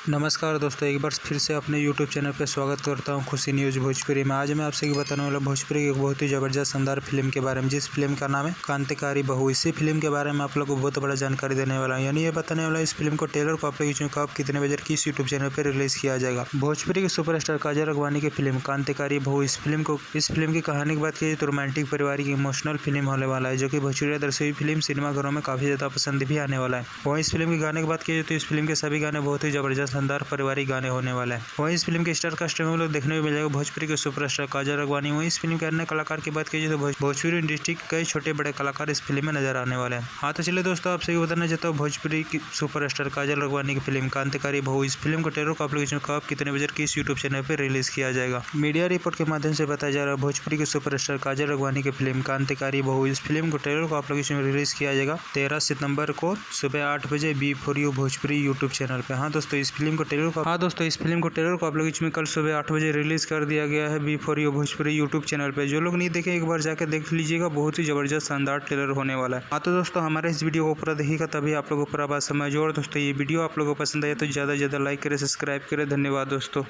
नमस्कार दोस्तों, एक बार फिर से अपने YouTube चैनल पर स्वागत करता हूं खुशी न्यूज़ भोजपुरी में। आज मैं आपसे बताने वाला भोजपुरी की एक बहुत ही ज़बरदस्त शानदार फिल्म के बारे में, जिस फिल्म का नाम है क्रांतिकारी बहू। इसी फिल्म के बारे में आप लोगों को बहुत बड़ा जानकारी देने वाला है, यानी ये बताने वाला इस फिल्म को ट्रेलर को आप लोग कब कितने बजे किस यूट्यूब चैनल पर रिलीज किया जाएगा। भोजपुरी के सुपरस्टार काजल राघवानी की फिल्म क्रांतिकारी बहू। इस फिल्म की कहानी की बात की तो रोमांटिक पारिवारिक इमोशनल फिल्म होने वाला है, जो कि भोजपुरी दर्शक फिल्म सिनेमाघरों में काफी ज्यादा पसंद भी आने वाला है। वहीं इस फिल्म के गाने की बात की तो इस फिल्म के सभी गाने बहुत ही जबरदस्त शानदार पारिवारिक गाने होने वाला है। वहीं इस फिल्म के स्टार कास्ट में लोग देखने को मिलेगा भोजपुरी के सुपरस्टार काजल राघवानी। वहीं इस फिल्म के अन्य कलाकार की बात कीजिए तो भोजपुरी इंडस्ट्री के कई छोटे बड़े कलाकार इस फिल्म में नजर आने वाले हैं। हाँ तो चलिए दोस्तों, आपसे बताना चाहता हूँ भोजपुरी की सुपरस्टार काजल राघवानी की फिल्म क्रांतिकारी बहू। इस फिल्म को ट्रेलर को आप लोग कब कितने बजे किस यूट्यूब चैनल पर रिलीज किया जाएगा। मीडिया रिपोर्ट के माध्यम से बताया जा रहा है भोजपुरी के सुपरस्टार काजल राघवानी की फिल्म क्रांतिकारी बहू। इस फिल्म को ट्रेलर को आप लोग रिलीज किया जाएगा 13 सितंबर को सुबह 8 बजे B4U भोजपुरी यूट्यूब चैनल पे। हाँ दोस्तों, इस फिल्म को ट्रेलर को आप लोग इसमें कल सुबह 8 बजे रिलीज कर दिया गया है B4U भोजपुरी यूट्यूब चैनल पे। जो लोग नहीं देखे एक बार जाकर देख लीजिएगा, बहुत ही जबरदस्त शानदार ट्रेलर होने वाला है। हाँ तो दोस्तों, हमारे इस वीडियो को पूरा देखिएगा तभी आप लोगों को पूरा बात समझ। और दोस्तों, ये वीडियो आप लोगों को पसंद आया तो ज़्यादा से ज़्यादा लाइक करें, सब्सक्राइब करें। धन्यवाद दोस्तों।